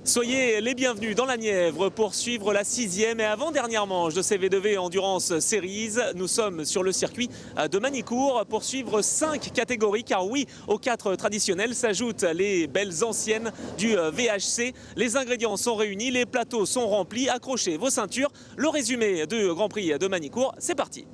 Soyez les bienvenus dans la Nièvre pour suivre la 6e et avant-dernière manche de CV2V Endurance Series. Nous sommes sur le circuit de Manicourt pour suivre 5 catégories, car oui, aux 4 traditionnelles s'ajoutent les belles anciennes du VHC. Les ingrédients sont réunis, les plateaux sont remplis. Accrochez vos ceintures. Le résumé du Grand Prix de Manicourt, c'est parti.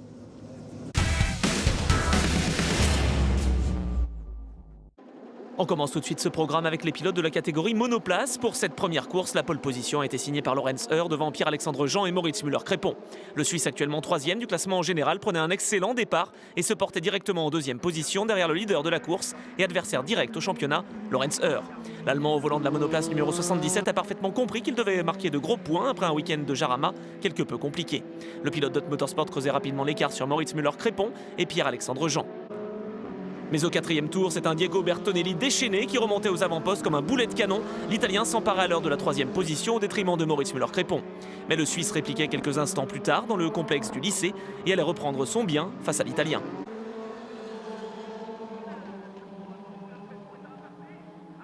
On commence tout de suite ce programme avec les pilotes de la catégorie monoplace. Pour cette première course, la pole position a été signée par Lorenz Heur devant Pierre-Alexandre Jean et Moritz Müller-Crépon. Le Suisse, actuellement 3e du classement en général, prenait un excellent départ et se portait directement en 2e position derrière le leader de la course et adversaire direct au championnat, Lorenz Heur. L'Allemand au volant de la monoplace numéro 77 a parfaitement compris qu'il devait marquer de gros points après un week-end de Jarama quelque peu compliqué. Le pilote d'Hot Motorsport creusait rapidement l'écart sur Moritz Müller-Crépon et Pierre-Alexandre Jean. Mais au 4e tour, c'est un Diego Bertonelli déchaîné qui remontait aux avant-postes comme un boulet de canon. L'Italien s'emparait alors de la 3e position au détriment de Moritz Müller-Crépon. Mais le Suisse répliquait quelques instants plus tard dans le complexe du lycée et allait reprendre son bien face à l'Italien.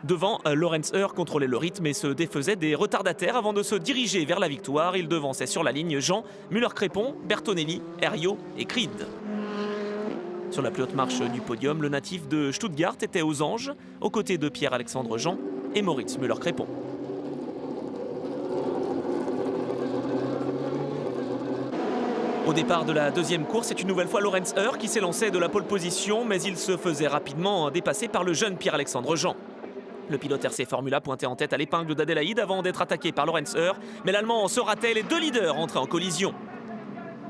Devant, Lorenz Heur contrôlait le rythme et se défaisait des retardataires avant de se diriger vers la victoire. Il devançait sur la ligne Jean, Müller-Crépon, Bertonelli, Herriot et Creed. Sur la plus haute marche du podium, le natif de Stuttgart était aux anges, aux côtés de Pierre-Alexandre Jean et Moritz Müller-Crépon. Au départ de la deuxième course, c'est une nouvelle fois Lorenz Heur qui s'élançait de la pole position, mais il se faisait rapidement dépasser par le jeune Pierre-Alexandre Jean. Le pilote RC Formula pointait en tête à l'épingle d'Adélaïde avant d'être attaqué par Lorenz Heur, mais l'Allemand se ratait, les deux leaders entraient en collision.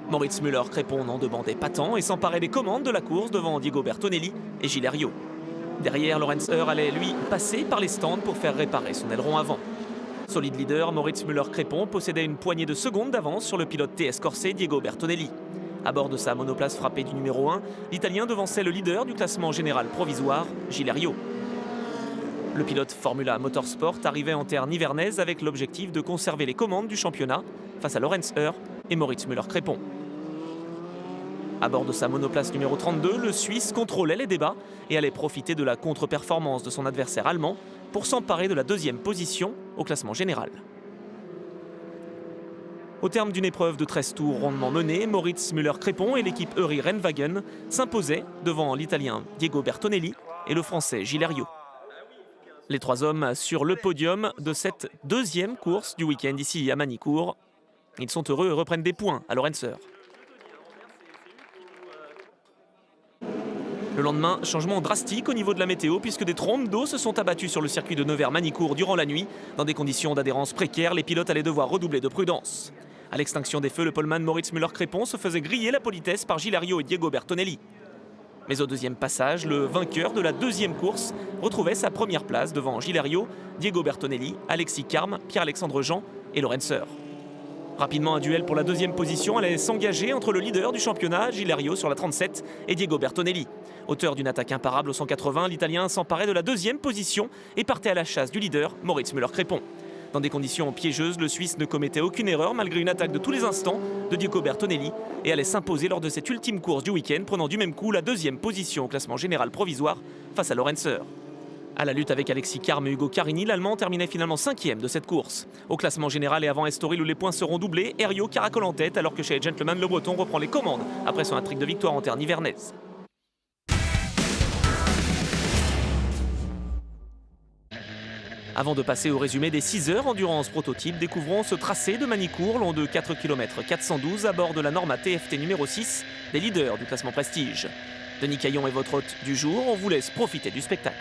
Moritz Müller-Crépon n'en demandait pas tant et s'emparait des commandes de la course devant Diego Bertonelli et Gilles Herriot. Derrière, Lorenz Heur allait, lui, passer par les stands pour faire réparer son aileron avant. Solide leader, Moritz Müller-Crépon possédait une poignée de secondes d'avance sur le pilote TS Corset Diego Bertonelli. À bord de sa monoplace frappée du numéro 1, l'Italien devançait le leader du classement général provisoire, Gilles Herriot. Le pilote Formula Motorsport arrivait en terre nivernaise avec l'objectif de conserver les commandes du championnat face à Lorenz Heur et Moritz Müller-Crépon. À bord de sa monoplace numéro 32, le Suisse contrôlait les débats et allait profiter de la contre-performance de son adversaire allemand pour s'emparer de la 2e position au classement général. Au terme d'une épreuve de 13 tours rondement menée, Moritz Müller-Crépon et l'équipe Eury Rennwagen s'imposaient devant l'Italien Diego Bertonelli et le Français Gilles Herriot. Les 3 hommes sur le podium de cette 2e course du week-end ici à Manicourt. Ils sont heureux et reprennent des points à Lorenz Heur. Le lendemain, changement drastique au niveau de la météo puisque des trombes d'eau se sont abattues sur le circuit de Nevers-Manicourt durant la nuit. Dans des conditions d'adhérence précaires, les pilotes allaient devoir redoubler de prudence. À l'extinction des feux, le poleman Moritz Müller-Crépon se faisait griller la politesse par Gilles Herriot et Diego Bertonelli. Mais au 2e passage, le vainqueur de la 2e course retrouvait sa première place devant Gilles Herriot, Diego Bertonelli, Alexis Carme, Pierre-Alexandre Jean et Lorenz Heur. Rapidement, un duel pour la 2e position allait s'engager entre le leader du championnat, Gilles Herriot sur la 37, et Diego Bertonelli. Auteur d'une attaque imparable au 180, l'Italien s'emparait de la 2e position et partait à la chasse du leader, Moritz Müller-Crépon. Dans des conditions piégeuses, le Suisse ne commettait aucune erreur malgré une attaque de tous les instants de Diego Bertonelli et allait s'imposer lors de cette ultime course du week-end, prenant du même coup la 2e position au classement général provisoire face à Lorenz Heur. À la lutte avec Alexis Carme et Hugo Carini, l'Allemand terminait finalement 5e de cette course. Au classement général et avant Estoril où les points seront doublés, Herriot caracole en tête alors que chez les Gentlemen, le Breton reprend les commandes après son hat-trick de victoire en terre nivernaise. Avant de passer au résumé des 6 heures endurance prototype, découvrons ce tracé de Manicourt long de 4 km 412 à bord de la Norma TFT numéro 6, des leaders du classement prestige. Denis Caillon est votre hôte du jour, on vous laisse profiter du spectacle.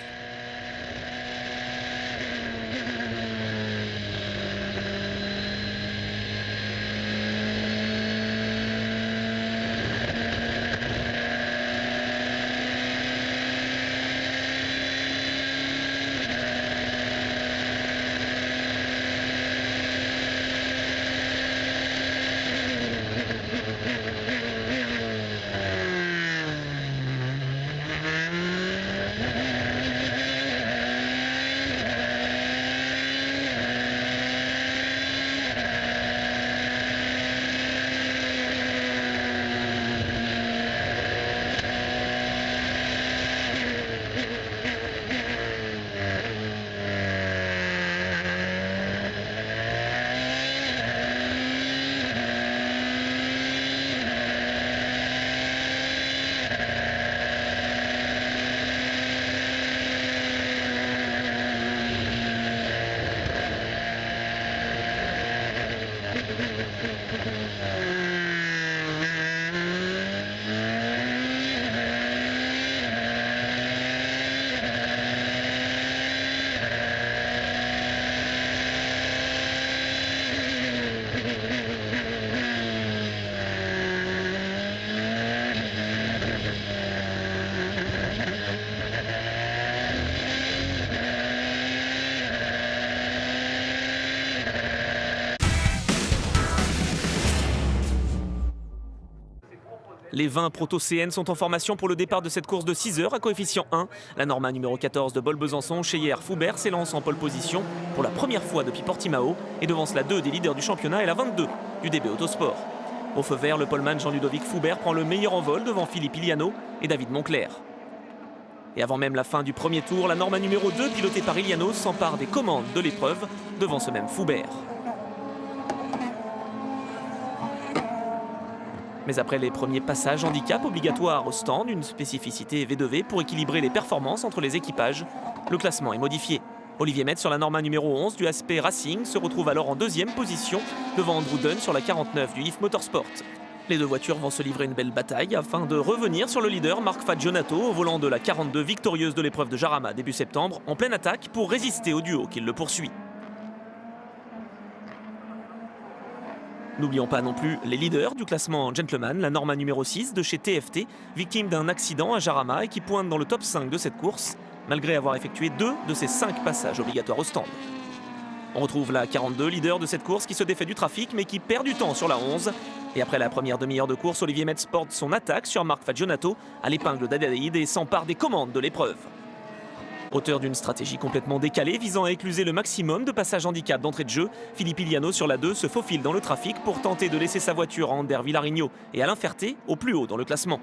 Les 20 proto-CN sont en formation pour le départ de cette course de 6 heures à coefficient 1. La Norma numéro 14 de Bol-Besançon, Cheyer-Foubert, s'élance en pole position pour la première fois depuis Portimao et devance la 2 des leaders du championnat et la 22 du DB Autosport. Au feu vert, le poleman Jean-Ludovic Foubert prend le meilleur envol devant Philippe Iliano et David Moncler. Et avant même la fin du premier tour, la Norma numéro 2, pilotée par Iliano, s'empare des commandes de l'épreuve devant ce même Foubert. Mais après les premiers passages handicap obligatoires au stand, une spécificité V2V pour équilibrer les performances entre les équipages, le classement est modifié. Olivier Metz sur la Norma numéro 11 du ASP Racing se retrouve alors en deuxième position devant Andrew Dunn sur la 49 du IF Motorsport. Les deux voitures vont se livrer une belle bataille afin de revenir sur le leader Marc Fagionato au volant de la 42 victorieuse de l'épreuve de Jarama début septembre, en pleine attaque pour résister au duo qui le poursuit. N'oublions pas non plus les leaders du classement Gentleman, la Norma numéro 6 de chez TFT, victime d'un accident à Jarama et qui pointe dans le top 5 de cette course, malgré avoir effectué 2 de ses 5 passages obligatoires au stand. On retrouve la 42, leader de cette course, qui se défait du trafic mais qui perd du temps sur la 11. Et après la première demi-heure de course, Olivier Metz porte son attaque sur Marc Fagionato à l'épingle d'Adélaïde et s'empare des commandes de l'épreuve. Auteur d'une stratégie complètement décalée visant à écluser le maximum de passages handicap d'entrée de jeu, Philippe Iliano sur la 2 se faufile dans le trafic pour tenter de laisser sa voiture à Ander Villarigno et Alain Ferté au plus haut dans le classement.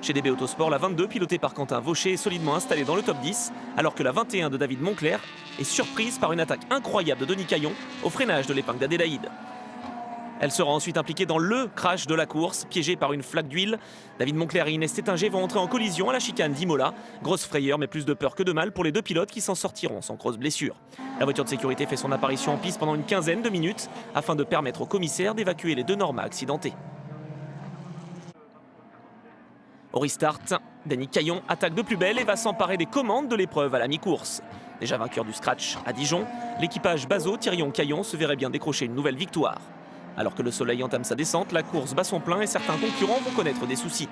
Chez DB Autosport, la 22, pilotée par Quentin Vaucher, est solidement installée dans le top 10, alors que la 21 de David Moncler est surprise par une attaque incroyable de Denis Caillon au freinage de l'épingle d'Adélaïde. Elle sera ensuite impliquée dans le crash de la course, piégée par une flaque d'huile. David Moncler et Inès Tétinger vont entrer en collision à la chicane d'Imola. Grosse frayeur, mais plus de peur que de mal pour les deux pilotes qui s'en sortiront sans grosse blessure. La voiture de sécurité fait son apparition en piste pendant une quinzaine de minutes afin de permettre au commissaire d'évacuer les deux Normas accidentés. Au restart, Denis Caillon attaque de plus belle et va s'emparer des commandes de l'épreuve à la mi-course. Déjà vainqueur du scratch à Dijon, l'équipage Bazot-Thirion-Caillon se verrait bien décrocher une nouvelle victoire. Alors que le soleil entame sa descente, la course bat son plein et certains concurrents vont connaître des soucis.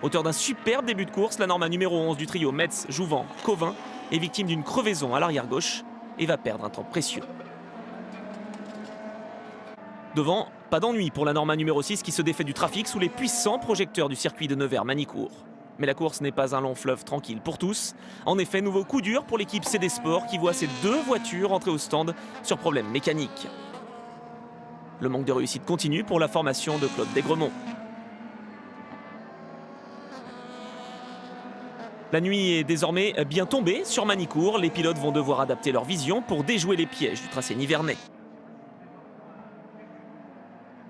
Auteur d'un superbe début de course, la Norma numéro 11 du trio Metz, Jouvin, Covin est victime d'une crevaison à l'arrière gauche et va perdre un temps précieux. Devant, pas d'ennui pour la Norma numéro 6 qui se défait du trafic sous les puissants projecteurs du circuit de Nevers-Manicourt. Mais la course n'est pas un long fleuve tranquille pour tous. En effet, nouveau coup dur pour l'équipe CD Sport qui voit ses deux voitures entrer au stand sur problème mécanique. Le manque de réussite continue pour la formation de Claude Desgremont. La nuit est désormais bien tombée sur Manicourt. Les pilotes vont devoir adapter leur vision pour déjouer les pièges du tracé nivernais.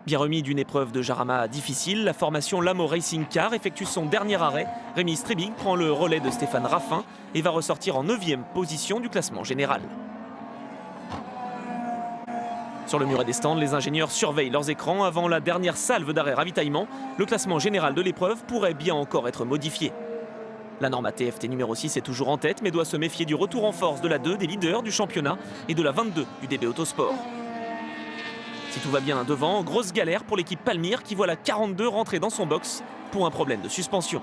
Bien remis d'une épreuve de Jarama difficile, la formation Lamo Racing Car effectue son dernier arrêt. Rémi Strebig prend le relais de Stéphane Raffin et va ressortir en 9e position du classement général. Sur le muret des stands, les ingénieurs surveillent leurs écrans. Avant la dernière salve d'arrêt ravitaillement, le classement général de l'épreuve pourrait bien encore être modifié. La Norma TFT numéro 6 est toujours en tête, mais doit se méfier du retour en force de la 2 des leaders du championnat et de la 22 du DB Autosport. Si tout va bien devant, grosse galère pour l'équipe Palmyre qui voit la 42 rentrer dans son box pour un problème de suspension.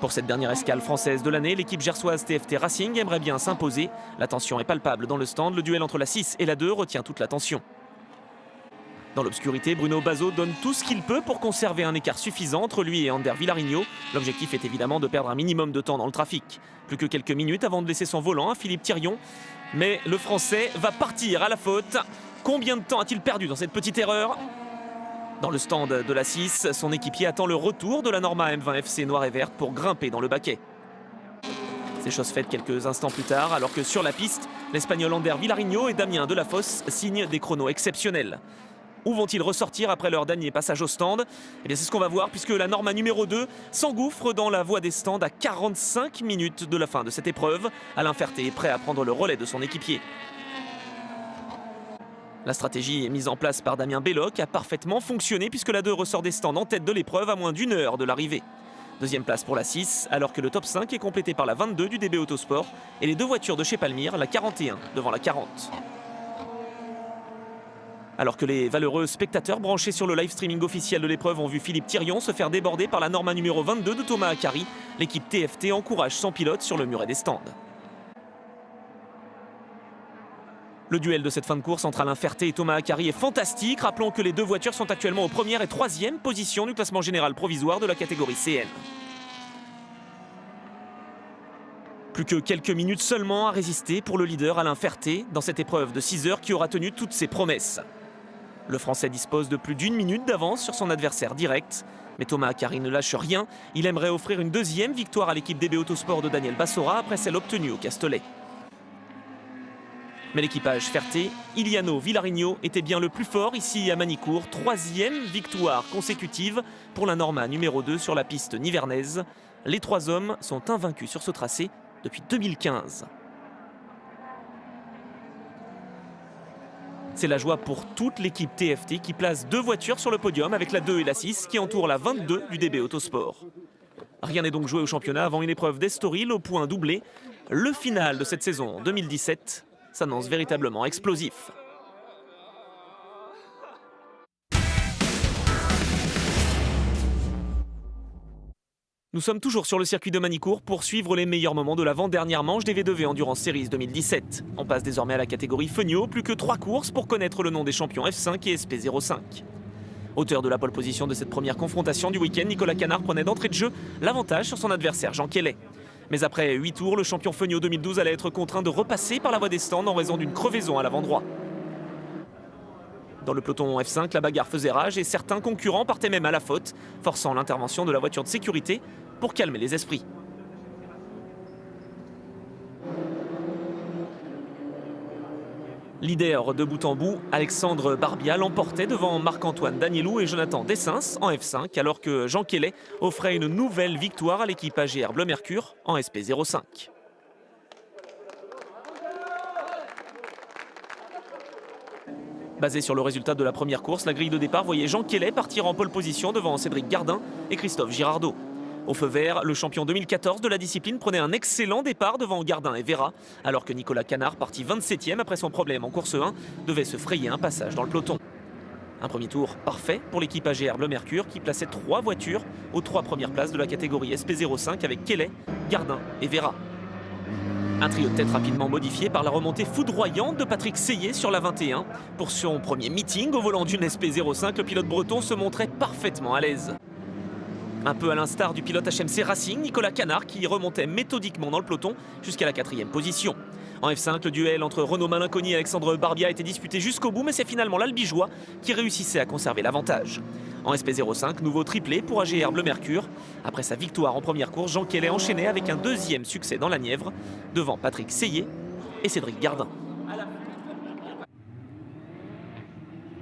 Pour cette dernière escale française de l'année, l'équipe gersoise TFT Racing aimerait bien s'imposer. La tension est palpable dans le stand, le duel entre la 6 et la 2 retient toute l'attention. Dans l'obscurité, Bruno Bazot donne tout ce qu'il peut pour conserver un écart suffisant entre lui et Ander Villarigno. L'objectif est évidemment de perdre un minimum de temps dans le trafic. Plus que quelques minutes avant de laisser son volant à Philippe Thirion. Mais le Français va partir à la faute. Combien de temps a-t-il perdu dans cette petite erreur ? Dans le stand de la 6, son équipier attend le retour de la Norma M20 FC noire et verte pour grimper dans le baquet. C'est chose faite quelques instants plus tard, alors que sur la piste, l'Espagnol Ander Villarigno et Damien Delafosse signent des chronos exceptionnels. Où vont-ils ressortir après leur dernier passage au stand ? Eh bien c'est ce qu'on va voir puisque la Norma numéro 2 s'engouffre dans la voie des stands à 45 minutes de la fin de cette épreuve. Alain Ferté est prêt à prendre le relais de son équipier. La stratégie mise en place par Damien Belloc a parfaitement fonctionné puisque la 2 ressort des stands en tête de l'épreuve à moins d'une heure de l'arrivée. Deuxième place pour la 6, alors que le top 5 est complété par la 22 du DB Autosport et les deux voitures de chez Palmyre, la 41 devant la 40. Alors que les valeureux spectateurs branchés sur le live streaming officiel de l'épreuve ont vu Philippe Thirion se faire déborder par la Norma numéro 22 de Thomas Akari, l'équipe TFT encourage son pilote sur le muret des stands. Le duel de cette fin de course entre Alain Ferté et Thomas Akari est fantastique. Rappelons que les deux voitures sont actuellement aux première et troisième positions du classement général provisoire de la catégorie CN. Plus que quelques minutes seulement à résister pour le leader Alain Ferté dans cette épreuve de 6 heures qui aura tenu toutes ses promesses. Le Français dispose de plus d'1 minute d'avance sur son adversaire direct. Mais Thomas Akari ne lâche rien. Il aimerait offrir une deuxième victoire à l'équipe DB Autosport de Daniel Bassora après celle obtenue au Castellet. Mais l'équipage Ferté, Iliano Villarigno était bien le plus fort ici à Manicourt. 3e victoire consécutive pour la Norma numéro 2 sur la piste nivernaise. Les 3 hommes sont invaincus sur ce tracé depuis 2015. C'est la joie pour toute l'équipe TFT qui place 2 voitures sur le podium avec la 2 et la 6 qui entourent la 22 du DB Autosport. Rien n'est donc joué au championnat avant une épreuve d'Estoril au point doublé. Le final de cette saison 2017 s'annonce véritablement explosif. Nous sommes toujours sur le circuit de Manicourt pour suivre les meilleurs moments de l'avant-dernière manche des V2V Endurance Series 2017. On passe désormais à la catégorie Feugnot, plus que 3 courses pour connaître le nom des champions F5 et SP05. Auteur de la pole position de cette première confrontation du week-end, Nicolas Canard prenait d'entrée de jeu l'avantage sur son adversaire Jean Kellet. Mais après 8 tours, le champion Feugnot 2012 allait être contraint de repasser par la voie des stands en raison d'une crevaison à l'avant droit. Dans le peloton F5, la bagarre faisait rage et certains concurrents partaient même à la faute, forçant l'intervention de la voiture de sécurité pour calmer les esprits. Leader de bout en bout, Alexandre Barbia l'emportait devant Marc-Antoine Danielou et Jonathan Dessens en F5, alors que Jean Kellet offrait une nouvelle victoire à l'équipe AGR Bleu Mercure en SP05. Basé sur le résultat de la première course, la grille de départ voyait Jean Kellet partir en pole position devant Cédric Gardin et Christophe Girardot. Au feu vert, le champion 2014 de la discipline prenait un excellent départ devant Gardin et Vera, alors que Nicolas Canard, parti 27e après son problème en course 1, devait se frayer un passage dans le peloton. Un premier tour parfait pour l'équipe AGR Bleu Mercure qui plaçait 3 voitures aux 3 premières places de la catégorie SP05 avec Kellet, Gardin et Vera. Un trio de tête rapidement modifié par la remontée foudroyante de Patrick Seyé sur la 21. Pour son premier meeting au volant d'une SP05, le pilote breton se montrait parfaitement à l'aise. Un peu à l'instar du pilote HMC Racing, Nicolas Canard, qui remontait méthodiquement dans le peloton jusqu'à la 4e position. En F5, le duel entre Renaud Malinconi et Alexandre Barbia était disputé jusqu'au bout, mais c'est finalement l'Albigeois qui réussissait à conserver l'avantage. En SP05, nouveau triplé pour AGR Bleu Mercure. Après sa victoire en première course, Jean Kellet enchaînait avec un 2e succès dans la Nièvre, devant Patrick Seyé et Cédric Gardin.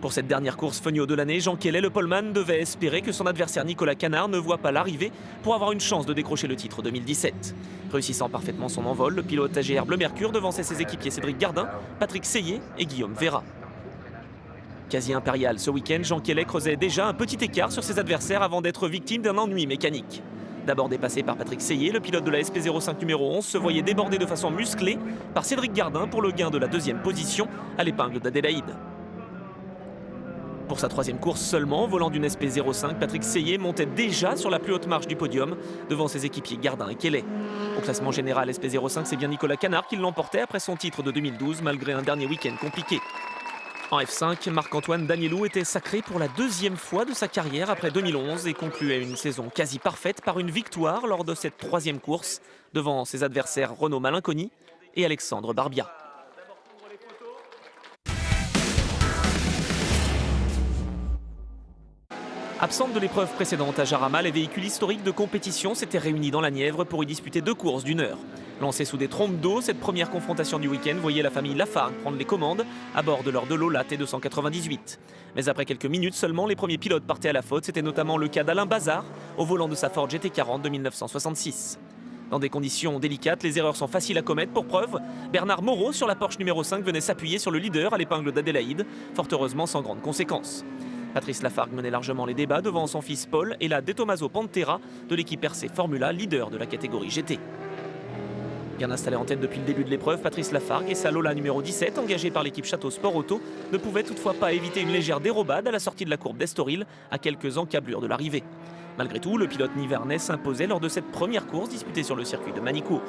Pour cette dernière course Feugnot de l'année, Jean Kellet, le poleman, devait espérer que son adversaire Nicolas Canard ne voit pas l'arrivée pour avoir une chance de décrocher le titre 2017. Réussissant parfaitement son envol, le pilote AGR Bleu Mercure devançait ses équipiers Cédric Gardin, Patrick Seyé et Guillaume Vera. Quasi impérial ce week-end, Jean Kellet creusait déjà un petit écart sur ses adversaires avant d'être victime d'un ennui mécanique. D'abord dépassé par Patrick Seyé, le pilote de la SP05 numéro 11 se voyait débordé de façon musclée par Cédric Gardin pour le gain de la 2e position à l'épingle d'Adélaïde. Pour sa 3e course seulement, au volant d'une SP05, Patrick Seyé montait déjà sur la plus haute marche du podium devant ses équipiers Gardin et Kellet. Au classement général SP05, c'est bien Nicolas Canard qui l'emportait après son titre de 2012 malgré un dernier week-end compliqué. En F5, Marc-Antoine Danielou était sacré pour la 2e fois de sa carrière après 2011 et concluait une saison quasi parfaite par une victoire lors de cette 3e course devant ses adversaires Renaud Malinconi et Alexandre Barbia. Absente de l'épreuve précédente à Jarama, les véhicules historiques de compétition s'étaient réunis dans la Nièvre pour y disputer 2 courses d'1 heure. Lancée sous des trompes d'eau, cette première confrontation du week-end voyait la famille Lafargue prendre les commandes à bord de leur Delola T298. Mais après quelques minutes seulement, les premiers pilotes partaient à la faute. C'était notamment le cas d'Alain Bazard au volant de sa Ford GT40 de 1966. Dans des conditions délicates, les erreurs sont faciles à commettre. Pour preuve, Bernard Moreau sur la Porsche numéro 5 venait s'appuyer sur le leader à l'épingle d'Adélaïde, fort heureusement sans grande conséquence. Patrice Lafargue menait largement les débats devant son fils Paul et la De Tomaso Pantera de l'équipe RC Formula, leader de la catégorie GT. Bien installé en tête depuis le début de l'épreuve, Patrice Lafargue et sa Lola numéro 17, engagée par l'équipe Château Sport Auto, ne pouvaient toutefois pas éviter une légère dérobade à la sortie de la courbe d'Estoril, à quelques encablures de l'arrivée. Malgré tout, le pilote nivernais s'imposait lors de cette première course disputée sur le circuit de Manicourt.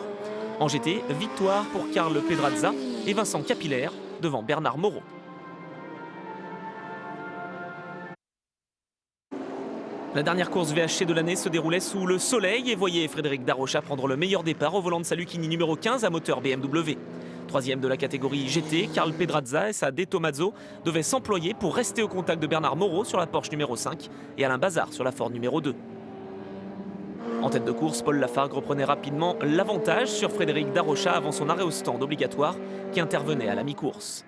En GT, victoire pour Karl Pedrazza et Vincent Capillaire devant Bernard Moreau. La dernière course VHC de l'année se déroulait sous le soleil et voyait Frédéric Darocha prendre le meilleur départ au volant de sa Lucchini numéro 15 à moteur BMW. Troisième de la catégorie GT, Carl Pedrazza et sa De Tommaso devaient s'employer pour rester au contact de Bernard Moreau sur la Porsche numéro 5 et Alain Bazard sur la Ford numéro 2. En tête de course, Paul Lafargue reprenait rapidement l'avantage sur Frédéric Darocha avant son arrêt au stand obligatoire qui intervenait à la mi-course.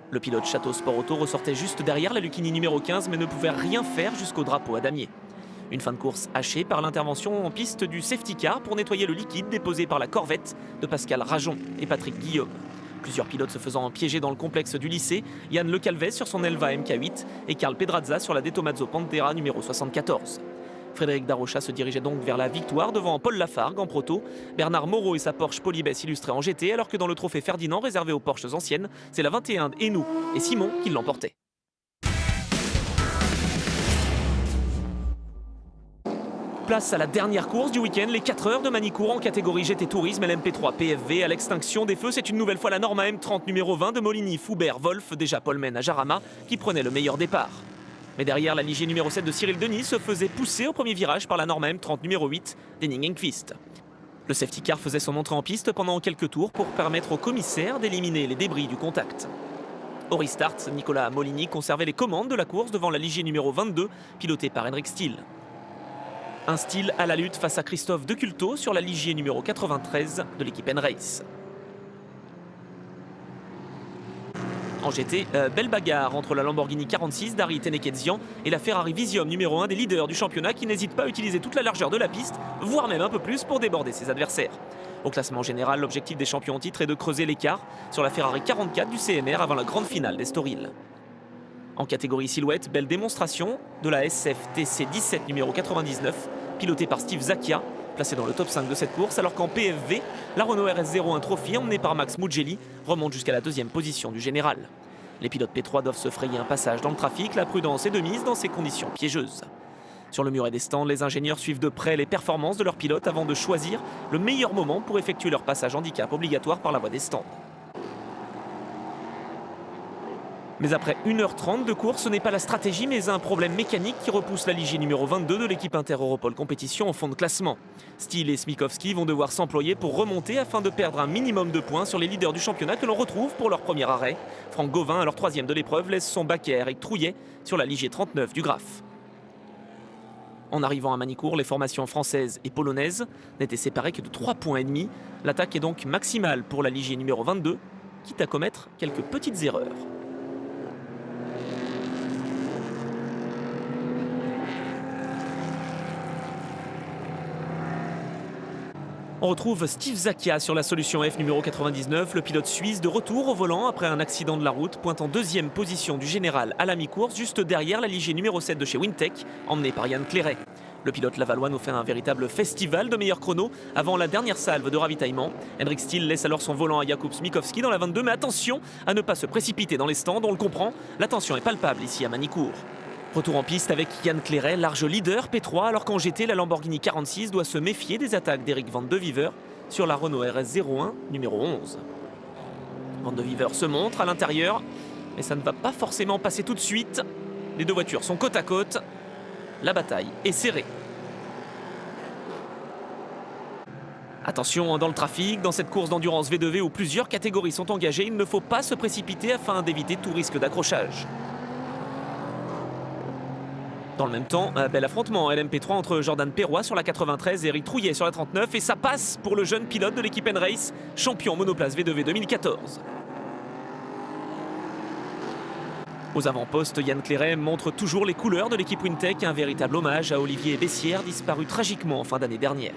Le pilote Château Sport Auto ressortait juste derrière la Lucchini numéro 15 mais ne pouvait rien faire jusqu'au drapeau à damier. Une fin de course hachée par l'intervention en piste du safety car pour nettoyer le liquide déposé par la Corvette de Pascal Rajon et Patrick Guillaume. Plusieurs pilotes se faisant piéger dans le complexe du lycée, Yann Lecalvez sur son Elva MK8 et Carl Pedrazza sur la De Tommaso Pantera numéro 74. Frédéric Darocha se dirigeait donc vers la victoire devant Paul Lafargue en proto, Bernard Moreau et sa Porsche Polybès illustrée en GT, alors que dans le trophée Ferdinand réservé aux Porsches anciennes, c'est la 21 Hainaut et Simon qui l'emportaient. Place à la dernière course du week-end, les 4 heures de Manicourt en catégorie GT Tourisme LMP3 PFV. À l'extinction des feux, c'est une nouvelle fois la Norma M30 numéro 20 de Moligny, Foubert, Wolf, déjà Polmen à Jarama, qui prenait le meilleur départ. Mais derrière, la Ligier numéro 7 de Cyril Denis se faisait pousser au premier virage par la Norma M30 numéro 8 d'Henning Enqvist. Le safety car faisait son entrée en piste pendant quelques tours pour permettre au commissaire d'éliminer les débris du contact. Au restart, Nicolas Moligny conservait les commandes de la course devant la Ligier numéro 22, pilotée par Henrik Steele. Un Steele à la lutte face à Christophe Deculto sur la Ligier numéro 93 de l'équipe N-Race. En GT, belle bagarre entre la Lamborghini 46 d'Harry Tenekezian et la Ferrari Visium numéro 1 des leaders du championnat qui n'hésitent pas à utiliser toute la largeur de la piste, voire même un peu plus pour déborder ses adversaires. Au classement général, l'objectif des champions en titre est de creuser l'écart sur la Ferrari 44 du CNR avant la grande finale d'Estoril. En catégorie silhouette, belle démonstration de la SF TC17 numéro 99, pilotée par Steve Zacchia, placé dans le top 5 de cette course, alors qu'en PFV, la Renault RS01 Trophy, emmenée par Max Mugelli, remonte jusqu'à la deuxième position du général. Les pilotes P3 doivent se frayer un passage dans le trafic, la prudence est de mise dans ces conditions piégeuses. Sur le muret des stands, les ingénieurs suivent de près les performances de leurs pilotes avant de choisir le meilleur moment pour effectuer leur passage handicap obligatoire par la voie des stands. Mais après 1h30 de course, ce n'est pas la stratégie mais un problème mécanique qui repousse la Ligier numéro 22 de l'équipe Inter-Europol Compétition au fond de classement. Steele et Smikowski vont devoir s'employer pour remonter afin de perdre un minimum de points sur les leaders du championnat que l'on retrouve pour leur premier arrêt. Franck Gauvin, alors troisième de l'épreuve, laisse son baquet à Eric Trouillet sur la Ligier 39 du Graphe. En arrivant à Manicourt, les formations françaises et polonaises n'étaient séparées que de 3,5 points. L'attaque est donc maximale pour la Ligier numéro 22, quitte à commettre quelques petites erreurs. On retrouve Steve Zacchia sur la solution F numéro 99, le pilote suisse de retour au volant après un accident de la route, pointant deuxième position du général à la mi-course, juste derrière la Ligier numéro 7 de chez Wintech, emmené par Yann Clairet. Le pilote lavallois nous fait un véritable festival de meilleurs chronos avant la dernière salve de ravitaillement. Henrik Steele laisse alors son volant à Jakub Smikowski dans la 22, mais attention à ne pas se précipiter dans les stands, on le comprend, la tension est palpable ici à Manicourt. Retour en piste avec Yann Clairet, large leader P3, alors qu'en GT, la Lamborghini 46 doit se méfier des attaques d'Eric Van de Viver sur la Renault RS01 numéro 11. Van de Viver se montre à l'intérieur, mais ça ne va pas forcément passer tout de suite. Les deux voitures sont côte à côte. La bataille est serrée. Attention dans le trafic, dans cette course d'endurance V2V où plusieurs catégories sont engagées, il ne faut pas se précipiter afin d'éviter tout risque d'accrochage. Dans le même temps, un bel affrontement LMP3 entre Jordan Perrois sur la 93 et Eric Trouillet sur la 39 et ça passe pour le jeune pilote de l'équipe N-Race, champion monoplace V2V 2014. Aux avant-postes, Yann Clairet montre toujours les couleurs de l'équipe Wintech, un véritable hommage à Olivier Bessières, disparu tragiquement en fin d'année dernière.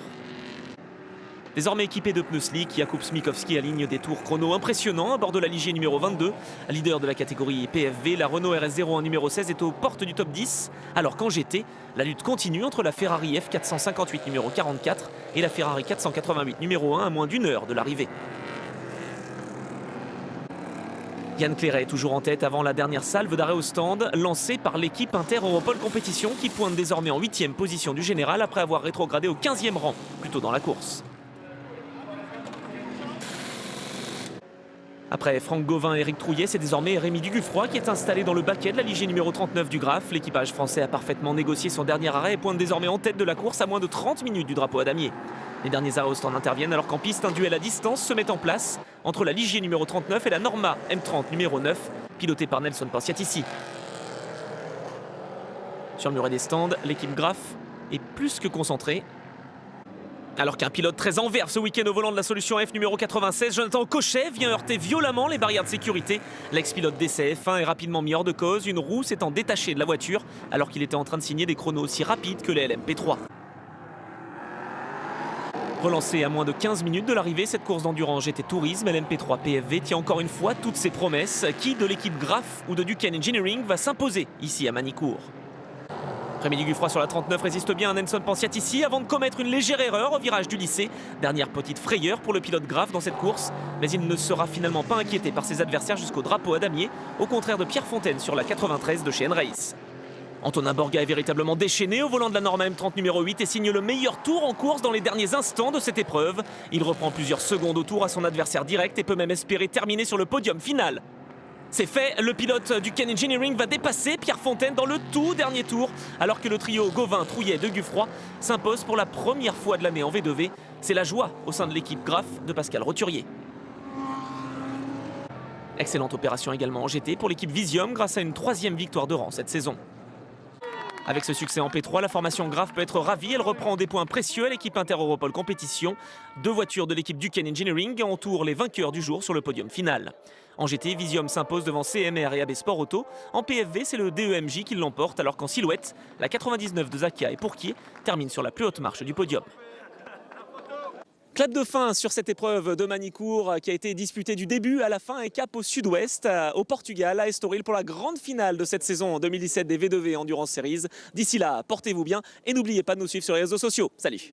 Désormais équipé de pneus slick, Jakub Smikowski aligne des tours chrono impressionnants à bord de la Ligier numéro 22. Leader de la catégorie PFV, la Renault RS01 numéro 16 est aux portes du top 10, alors qu'en GT, la lutte continue entre la Ferrari F458 numéro 44 et la Ferrari 488 numéro 1 à moins d'une heure de l'arrivée. Yann Clairet est toujours en tête avant la dernière salve d'arrêt au stand, lancée par l'équipe Inter-Europol Compétition qui pointe désormais en 8e position du général après avoir rétrogradé au 15e rang plus tôt dans la course. Après Franck Gauvin et Eric Trouillet, c'est désormais Rémi Duguffroy qui est installé dans le baquet de la Ligier numéro 39 du Graphe. L'équipage français a parfaitement négocié son dernier arrêt et pointe désormais en tête de la course à moins de 30 minutes du drapeau à damier. Les derniers arrêts au stand interviennent alors qu'en piste, un duel à distance se met en place entre la Ligier numéro 39 et la Norma M30 numéro 9, pilotée par Nelson Porciatici. Sur le muret des stands, l'équipe Graphe est plus que concentrée. Alors qu'un pilote très en verve ce week-end au volant de la Solution F numéro 96, Jonathan Cochet vient heurter violemment les barrières de sécurité. L'ex-pilote d'essai F1 est rapidement mis hors de cause, une roue s'étant détachée de la voiture alors qu'il était en train de signer des chronos aussi rapides que les LMP3. Relancée à moins de 15 minutes de l'arrivée, cette course d'endurance GT Tourisme LMP3 PFV tient encore une fois toutes ses promesses. Qui de l'équipe Graphe ou de Duquesne Engineering va s'imposer ici à Manicourt? Rémi Duguffroy sur la 39 résiste bien à Nelson Porciatici avant de commettre une légère erreur au virage du lycée. Dernière petite frayeur pour le pilote Graphe dans cette course, mais il ne sera finalement pas inquiété par ses adversaires jusqu'au drapeau à damier, au contraire de Pierre Fontaine sur la 93 de chez N-Race. Antonin Borga est véritablement déchaîné au volant de la Norma M30 numéro 8 et signe le meilleur tour en course dans les derniers instants de cette épreuve. Il reprend plusieurs secondes au tour à son adversaire direct et peut même espérer terminer sur le podium final. C'est fait, le pilote du Duquesne Engineering va dépasser Pierre Fontaine dans le tout dernier tour, alors que le trio Gauvin, Trouillet, Duguffroy s'impose pour la première fois de l'année en V2V. C'est la joie au sein de l'équipe Graphe de Pascal Roturier. Excellente opération également en GT pour l'équipe Visium grâce à une 3e victoire de rang cette saison. Avec ce succès en P3, la formation Graphe peut être ravie. Elle reprend des points précieux à l'équipe Inter-Europol Compétition. 2 voitures de l'équipe Duquesne Engineering entourent les vainqueurs du jour sur le podium final. En GT, Visium s'impose devant CMR et AB Sport Auto. En PFV, c'est le DEMJ qui l'emporte, alors qu'en silhouette, la 99 de Zakia et Pourquier termine sur la plus haute marche du podium. Clap de fin sur cette épreuve de Manicourt qui a été disputée du début à la fin et cap au sud-ouest, au Portugal, à Estoril pour la grande finale de cette saison 2017 des V2V Endurance Series. D'ici là, portez-vous bien et n'oubliez pas de nous suivre sur les réseaux sociaux. Salut!